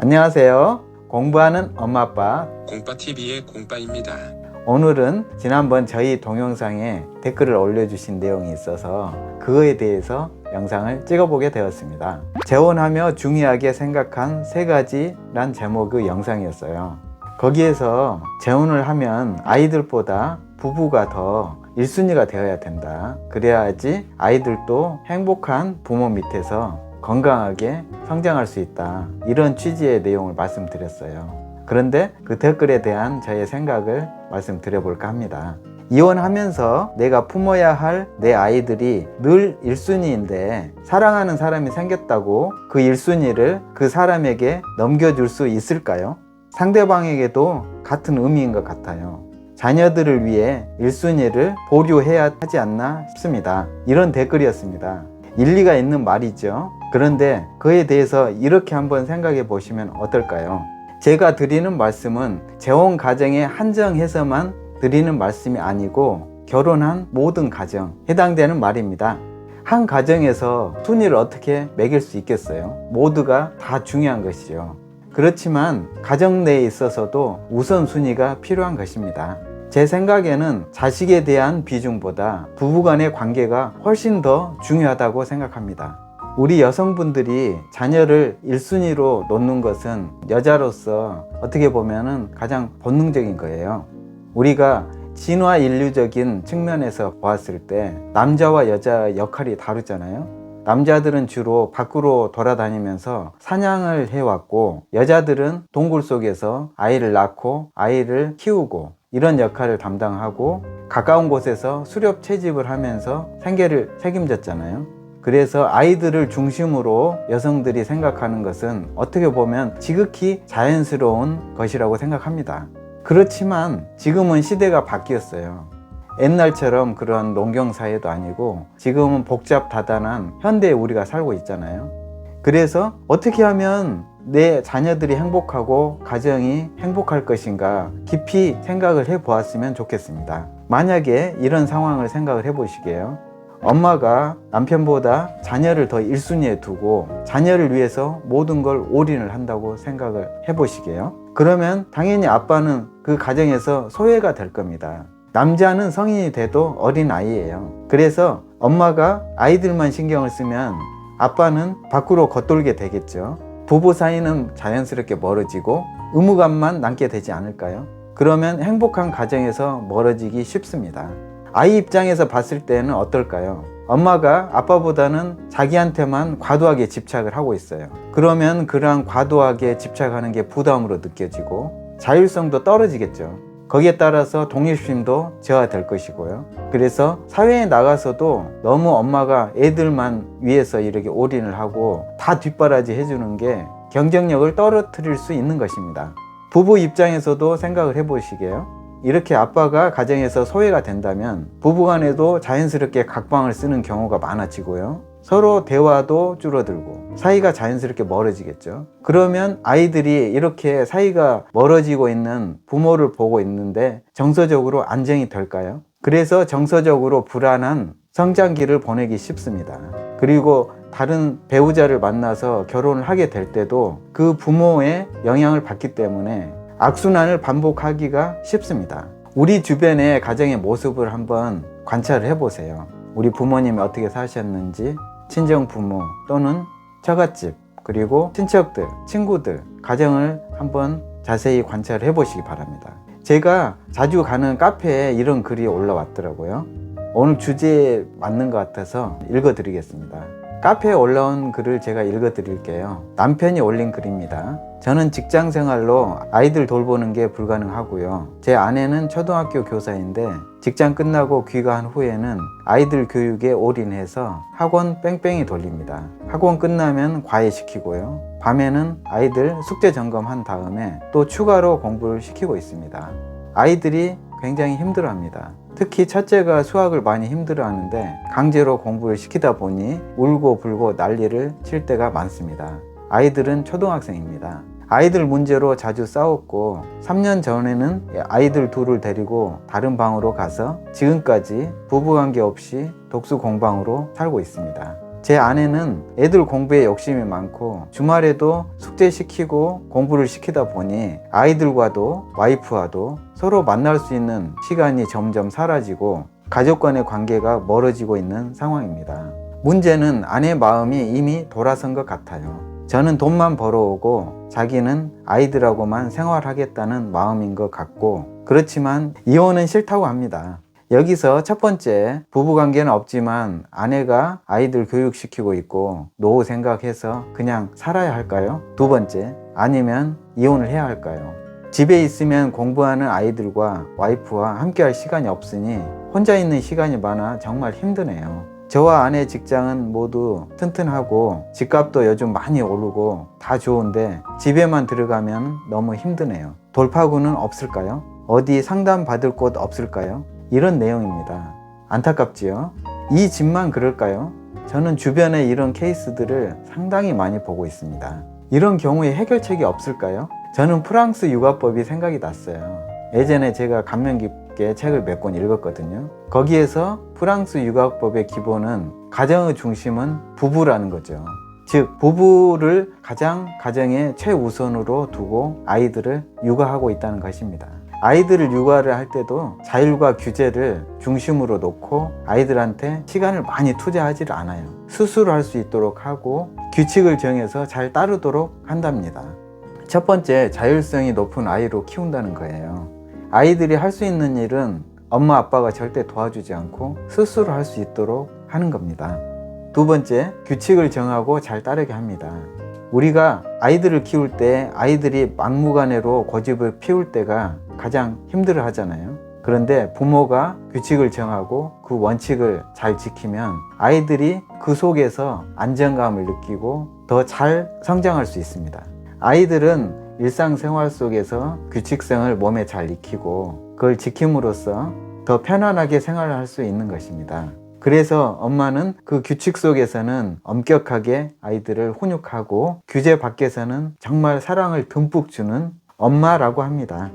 안녕하세요. 공부하는 엄마 아빠 공빠TV의 공빠입니다. 오늘은 지난번 저희 동영상에 댓글을 올려주신 내용이 있어서 그거에 대해서 영상을 찍어보게 되었습니다. 재혼하며 중요하게 생각한 3가지란 제목의 영상이었어요. 거기에서 재혼을 하면 아이들보다 부부가 더 1순위가 되어야 된다. 그래야지 아이들도 행복한 부모 밑에서 건강하게 성장할 수 있다. 이런 취지의 내용을 말씀드렸어요. 그런데 그 댓글에 대한 저의 생각을 말씀드려볼까 합니다. 이혼하면서 내가 품어야 할 내 아이들이 늘 1순위인데 사랑하는 사람이 생겼다고 그 1순위를 그 사람에게 넘겨줄 수 있을까요? 상대방에게도 같은 의미인 것 같아요. 자녀들을 위해 1순위를 보류해야 하지 않나 싶습니다. 이런 댓글이었습니다. 일리가 있는 말이죠. 그런데 그에 대해서 이렇게 한번 생각해 보시면 어떨까요? 제가 드리는 말씀은 재혼 가정에 한정해서만 드리는 말씀이 아니고 결혼한 모든 가정 해당되는 말입니다. 한 가정에서 순위를 어떻게 매길 수 있겠어요? 모두가 다 중요한 것이죠. 그렇지만 가정 내에 있어서도 우선순위가 필요한 것입니다. 제 생각에는 자식에 대한 비중보다 부부간의 관계가 훨씬 더 중요하다고 생각합니다. 우리 여성분들이 자녀를 1순위로 놓는 것은 여자로서 어떻게 보면 가장 본능적인 거예요. 우리가 진화 인류적인 측면에서 보았을 때 남자와 여자 역할이 다르잖아요. 남자들은 주로 밖으로 돌아다니면서 사냥을 해왔고 여자들은 동굴 속에서 아이를 낳고 아이를 키우고 이런 역할을 담당하고 가까운 곳에서 수렵 채집을 하면서 생계를 책임졌잖아요. 그래서 아이들을 중심으로 여성들이 생각하는 것은 어떻게 보면 지극히 자연스러운 것이라고 생각합니다. 그렇지만 지금은 시대가 바뀌었어요. 옛날처럼 그런 농경사회도 아니고 지금은 복잡다단한 현대에 우리가 살고 있잖아요. 그래서 어떻게 하면 내 자녀들이 행복하고 가정이 행복할 것인가 깊이 생각을 해 보았으면 좋겠습니다. 만약에 이런 상황을 생각을 해 보시게요. 엄마가 남편보다 자녀를 더 1순위에 두고 자녀를 위해서 모든 걸 올인을 한다고 생각을 해 보시게요. 그러면 당연히 아빠는 그 가정에서 소외가 될 겁니다. 남자는 성인이 돼도 어린 아이예요. 그래서 엄마가 아이들만 신경을 쓰면 아빠는 밖으로 겉돌게 되겠죠. 부부 사이는 자연스럽게 멀어지고 의무감만 남게 되지 않을까요? 그러면 행복한 가정에서 멀어지기 쉽습니다. 아이 입장에서 봤을 때는 어떨까요? 엄마가 아빠보다는 자기한테만 과도하게 집착을 하고 있어요. 그러면 그러한 과도하게 집착하는 게 부담으로 느껴지고 자율성도 떨어지겠죠. 거기에 따라서 독립심도 저하될 것이고요. 그래서 사회에 나가서도 너무 엄마가 애들만 위해서 이렇게 올인을 하고 다 뒷바라지 해주는 게 경쟁력을 떨어뜨릴 수 있는 것입니다. 부부 입장에서도 생각을 해보시게요. 이렇게 아빠가 가정에서 소외가 된다면 부부간에도 자연스럽게 각방을 쓰는 경우가 많아지고요. 서로 대화도 줄어들고 사이가 자연스럽게 멀어지겠죠. 그러면 아이들이 이렇게 사이가 멀어지고 있는 부모를 보고 있는데 정서적으로 안정이 될까요? 그래서 정서적으로 불안한 성장기를 보내기 쉽습니다. 그리고 다른 배우자를 만나서 결혼을 하게 될 때도 그 부모의 영향을 받기 때문에 악순환을 반복하기가 쉽습니다. 우리 주변의 가정의 모습을 한번 관찰을 해보세요. 우리 부모님이 어떻게 사셨는지 친정 부모 또는 처갓집 그리고 친척들, 친구들 가정을 한번 자세히 관찰을 해보시기 바랍니다. 제가 자주 가는 카페에 이런 글이 올라왔더라고요. 오늘 주제에 맞는 것 같아서 읽어드리겠습니다. 카페에 올라온 글을 제가 읽어드릴게요. 남편이 올린 글입니다. 저는 직장 생활로 아이들 돌보는 게 불가능하고요. 제 아내는 초등학교 교사인데 직장 끝나고 귀가한 후에는 아이들 교육에 올인해서 학원 뺑뺑이 돌립니다. 학원 끝나면 과외시키고요. 밤에는 아이들 숙제 점검한 다음에 또 추가로 공부를 시키고 있습니다. 아이들이 굉장히 힘들어합니다. 특히 첫째가 수학을 많이 힘들어하는데 강제로 공부를 시키다 보니 울고 불고 난리를 칠 때가 많습니다. 아이들은 초등학생입니다. 아이들 문제로 자주 싸웠고 3년 전에는 아이들 둘을 데리고 다른 방으로 가서 지금까지 부부관계 없이 독수 공방으로 살고 있습니다. 제 아내는 애들 공부에 욕심이 많고 주말에도 숙제시키고 공부를 시키다 보니 아이들과도 와이프와도 서로 만날 수 있는 시간이 점점 사라지고 가족 간의 관계가 멀어지고 있는 상황입니다. 문제는 아내 마음이 이미 돌아선 것 같아요. 저는 돈만 벌어오고 자기는 아이들하고만 생활하겠다는 마음인 것 같고, 그렇지만 이혼은 싫다고 합니다. 여기서 첫 번째, 부부관계는 없지만 아내가 아이들 교육시키고 있고 노후 생각해서 그냥 살아야 할까요? 두 번째, 아니면 이혼을 해야 할까요? 집에 있으면 공부하는 아이들과 와이프와 함께 할 시간이 없으니 혼자 있는 시간이 많아 정말 힘드네요. 저와 아내 직장은 모두 튼튼하고 집값도 요즘 많이 오르고 다 좋은데 집에만 들어가면 너무 힘드네요. 돌파구는 없을까요? 어디 상담 받을 곳 없을까요? 이런 내용입니다. 안타깝지요? 이 집만 그럴까요? 저는 주변에 이런 케이스들을 상당히 많이 보고 있습니다. 이런 경우에 해결책이 없을까요? 저는 프랑스 육아법이 생각이 났어요. 예전에 제가 감명 깊게 책을 몇 권 읽었거든요. 거기에서 프랑스 육아법의 기본은 가정의 중심은 부부라는 거죠. 즉 부부를 가정의 최우선으로 두고 아이들을 육아하고 있다는 것입니다. 아이들을 육아를 할 때도 자율과 규제를 중심으로 놓고 아이들한테 시간을 많이 투자하지 않아요. 스스로 할 수 있도록 하고 규칙을 정해서 잘 따르도록 한답니다. 첫 번째, 자율성이 높은 아이로 키운다는 거예요. 아이들이 할 수 있는 일은 엄마 아빠가 절대 도와주지 않고 스스로 할 수 있도록 하는 겁니다. 두 번째, 규칙을 정하고 잘 따르게 합니다. 우리가 아이들을 키울 때 아이들이 막무가내로 고집을 피울 때가 가장 힘들어 하잖아요. 그런데 부모가 규칙을 정하고 그 원칙을 잘 지키면 아이들이 그 속에서 안정감을 느끼고 더 잘 성장할 수 있습니다. 아이들은 일상생활 속에서 규칙성을 몸에 잘 익히고 그걸 지킴으로써 더 편안하게 생활을 할 수 있는 것입니다. 그래서 엄마는 그 규칙 속에서는 엄격하게 아이들을 훈육하고 규제 밖에서는 정말 사랑을 듬뿍 주는 엄마라고 합니다.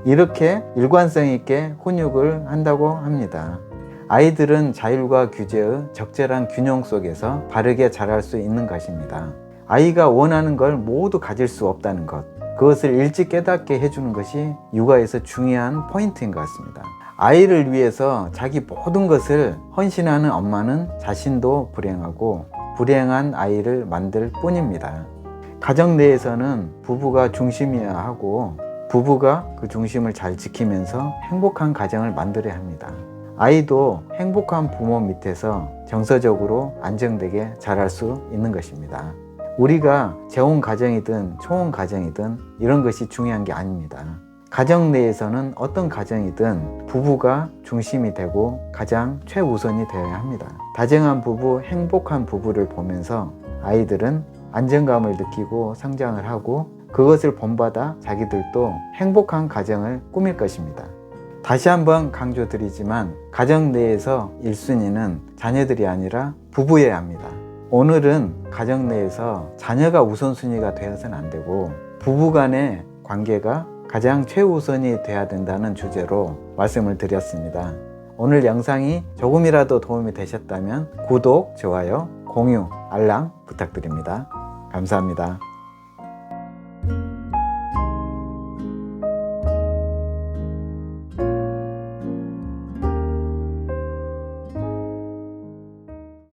이렇게 일관성 있게 훈육을 한다고 합니다. 아이들은 자율과 규제의 적절한 균형 속에서 바르게 자랄 수 있는 것입니다. 아이가 원하는 걸 모두 가질 수 없다는 것, 그것을 일찍 깨닫게 해주는 것이 육아에서 중요한 포인트인 것 같습니다. 아이를 위해서 자기 모든 것을 헌신하는 엄마는 자신도 불행하고 불행한 아이를 만들 뿐입니다. 가정 내에서는 부부가 중심이어야 하고 부부가 그 중심을 잘 지키면서 행복한 가정을 만들어야 합니다. 아이도 행복한 부모 밑에서 정서적으로 안정되게 자랄 수 있는 것입니다. 우리가 재혼 가정이든 초혼 가정이든 이런 것이 중요한 게 아닙니다. 가정 내에서는 어떤 가정이든 부부가 중심이 되고 가장 최우선이 되어야 합니다. 다정한 부부, 행복한 부부를 보면서 아이들은 안정감을 느끼고 성장을 하고 그것을 본받아 자기들도 행복한 가정을 꾸밀 것입니다. 다시 한번 강조드리지만 가정 내에서 1순위는 자녀들이 아니라 부부여야 합니다. 오늘은 가정 내에서 자녀가 우선순위가 되어서는 안 되고 부부 간의 관계가 가장 최우선이 돼야 된다는 주제로 말씀을 드렸습니다. 오늘 영상이 조금이라도 도움이 되셨다면 구독, 좋아요, 공유, 알람 부탁드립니다. 감사합니다.